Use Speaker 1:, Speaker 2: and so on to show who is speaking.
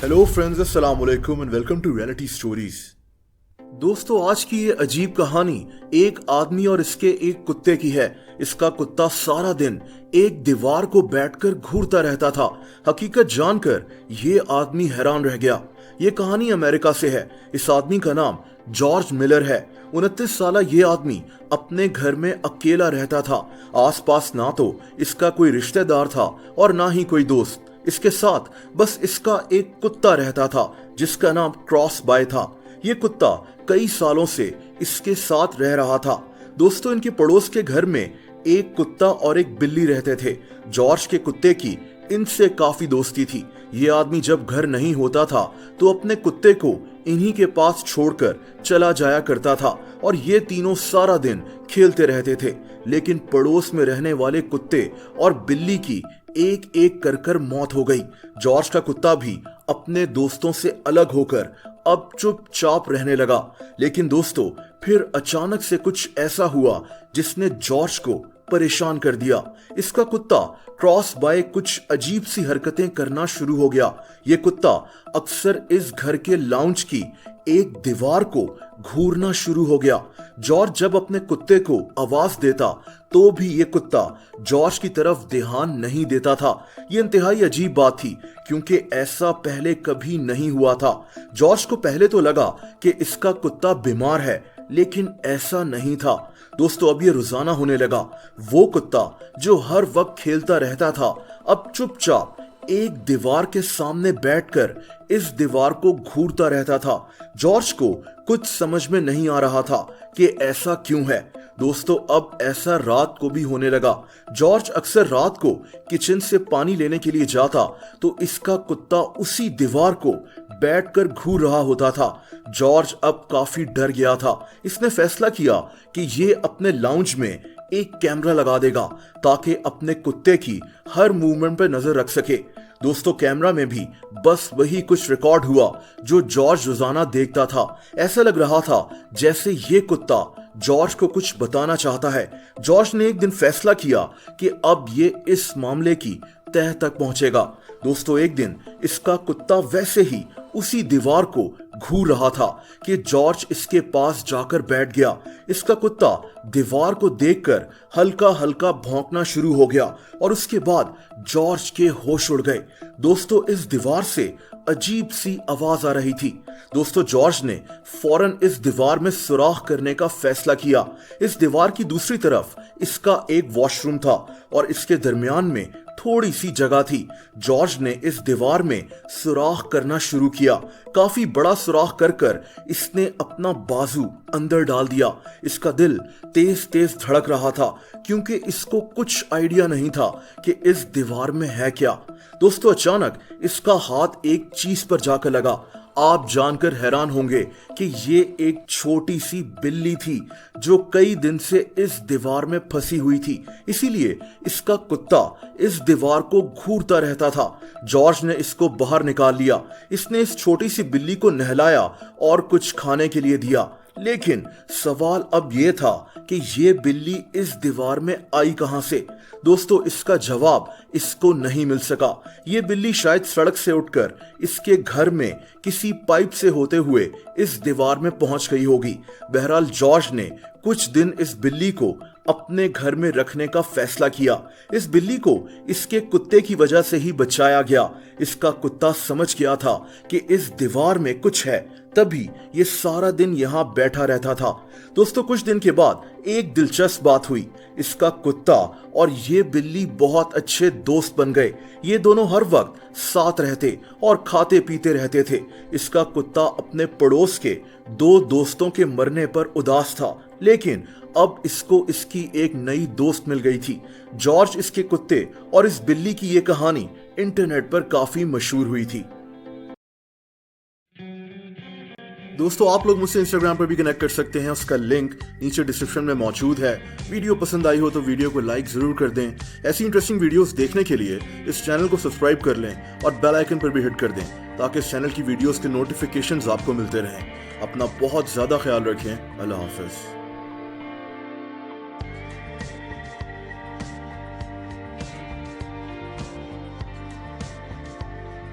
Speaker 1: Hello friends, अस्सलाम वालेकुम and welcome to reality stories. दोस्तों, आज की ये अजीब कहानी एक आदमी और इसके एक कुत्ते की है। इसका कुत्ता सारा दिन एक दीवार को बैठकर घूरता रहता था। हकीकत जानकर ये आदमी हैरान रह गया। ये कहानी अमेरिका से है। इस आदमी का नाम जॉर्ज मिलर है। 29 साल ये आदमी अपने घर में अकेला रहता था। आसपास ना तो इसका कोई रिश्तेदार था और ना ही कोई दोस्त। इसके साथ बस इसका एक कुत्ता रहता था जिसका नाम क्रॉस बाय था। ये कुत्ता कई सालों से इसके साथ रह रहा था। दोस्तों, इनके पड़ोस के घर में एक कुत्ता और एक बिल्ली रहते थे। जॉर्ज के कुत्ते की इनसे काफी दोस्ती थी। ये आदमी जब घर नहीं होता था तो अपने कुत्ते को इन्हीं के पास छोड़कर चला जाया करता था और ये तीनों सारा दिन खेलते रहते थे। लेकिन पड़ोस में रहने वाले कुत्ते और बिल्ली की एक एक कर मौत हो गई। जॉर्ज का कुत्ता भी अपने दोस्तों से अलग होकर अब चुपचाप रहने लगा। लेकिन दोस्तों, फिर अचानक से कुछ ऐसा हुआ जिसने जॉर्ज को परेशान कर दिया। इसका कुत्ता क्रॉस बाय कुछ अजीब सी हरकतें करना शुरू हो गया। ये कुत्ता अक्सर इस घर के लाउंज की एक दीवार को घूरना शुरू हो गया। जॉर्ज जब अपने कुत्ते को आवाज देता तो भी ये कुत्ता जॉर्ज की तरफ ध्यान नहीं देता था। ये इंतहाई अजीब बात थी क्योंकि ऐसा पहले कभी नहीं हुआ था। जॉर्ज को पहले तो लगा कि इसका कुत्ता बीमार है, लेकिन ऐसा नहीं था। दोस्तों, अब ये रोजाना होने लगा। वो कुत्ता जो हर वक्त खेलता रहता था अब चुपचाप एक दीवार के सामने बैठकर इस दीवार को घूरता रहता था। जॉर्ज को कुछ समझ में नहीं आ रहा था कि ऐसा क्यों है। दोस्तों, अब ऐसा रात को भी होने लगा। जॉर्ज अक्सर रात को किचन से पानी लेने के लिए जाता तो इसका कुत्ता उसी दीवार को बैठकर घूर रहा होता था। जॉर्ज अब काफी डर गया था। इसने फैसला किया कि ये अपने लाउंज में एक कैमरा लगा देगा ताकि अपने कुत्ते की हर मूवमेंट पर नजर रख सके। दोस्तों, कैमरा में भी बस वही कुछ रिकॉर्ड हुआ जो जॉर्ज रोजाना देखता था। ऐसा लग रहा था जैसे ये कुत्ता जॉर्ज को कुछ बताना चाहता है। जॉर्ज ने एक दिन फैसला किया कि अब ये इस मामले की तह तक पहुंचेगा। दोस्तों, एक दिन इसका कुत्ता वैसे ही उसी दीवार को घूर रहा था कि जॉर्ज इसके पास जाकर बैठ गया। इसका कुत्ता दीवार को देखकर हल्का हल्का भौंकना शुरू हो गया और उसके बाद जॉर्ज के होश उड़ गए। दोस्तों, इस दीवार से अजीब सी आवाज आ रही थी। दोस्तों, जॉर्ज ने फौरन इस दीवार में सुराख करने का फैसला किया। इस दीवार की दूसरी तरफ इसका एक वॉशरूम था और इसके दरमियान में थोड़ी सी जगह थी। जॉर्ज ने इस दीवार में सुराख करना शुरू किया। काफी बड़ा सुराख कर इसने अपना बाजू अंदर डाल दिया। इसका दिल तेज तेज धड़क रहा था क्योंकि इसको कुछ आइडिया नहीं था कि इस दीवार में है क्या। दोस्तों, अचानक इसका हाथ एक चीज पर जाकर लगा। आप जानकर हैरान होंगे कि ये एक छोटी सी बिल्ली थी जो कई दिन से इस दीवार में फंसी हुई थी। इसीलिए इसका कुत्ता इस दीवार को घूरता रहता था। जॉर्ज ने इसको बाहर निकाल लिया। इसने इस छोटी सी बिल्ली को नहलाया और कुछ खाने के लिए दिया। लेकिन सवाल अब यह था कि ये बिल्ली इस दीवार में आई कहां से। दोस्तों, इसका जवाब इसको नहीं मिल सका। ये बिल्ली शायद सड़क से उठकर इसके घर में किसी पाइप से होते हुए इस दीवार में पहुंच गई होगी। बहरहाल, जॉर्ज ने कुछ दिन इस बिल्ली को अपने घर में रखने का फैसला किया। इस बिल्ली को इसके कुत्ते की वजह से ही बचाया गया। इसका कुत्ता समझ गया था कि इस दीवार में कुछ है, तभी ये सारा दिन यहाँ बैठा रहता था। दोस्तों, कुछ दिन के बाद एक दिलचस्प बात हुई। इसका कुत्ता और ये बिल्ली बहुत अच्छे दोस्त बन गए। ये दोनों हर वक्त साथ रहते और खाते पीते रहते थे। इसका कुत्ता अपने पड़ोस के दो दोस्तों के मरने पर उदास था, लेकिन अब इसको इसकी एक नई दोस्त मिल गई थी। जॉर्ज, इसके कुत्ते और इस बिल्ली की ये कहानी इंटरनेट पर काफी मशहूर हुई थी। दोस्तों, आप लोग मुझसे इंस्टाग्राम पर भी कनेक्ट कर सकते हैं। उसका लिंक नीचे डिस्क्रिप्शन में मौजूद है। वीडियो पसंद आई हो तो वीडियो को लाइक जरूर कर दें। ऐसी इंटरेस्टिंग वीडियोस देखने के लिए इस चैनल को सब्सक्राइब कर लें और बेल आइकन पर भी हिट कर दें ताकि इस चैनल की वीडियोस के नोटिफिकेशंस आपको मिलते रहें। अपना बहुत ज्यादा ख्याल रखें। अल्लाह हाफिज।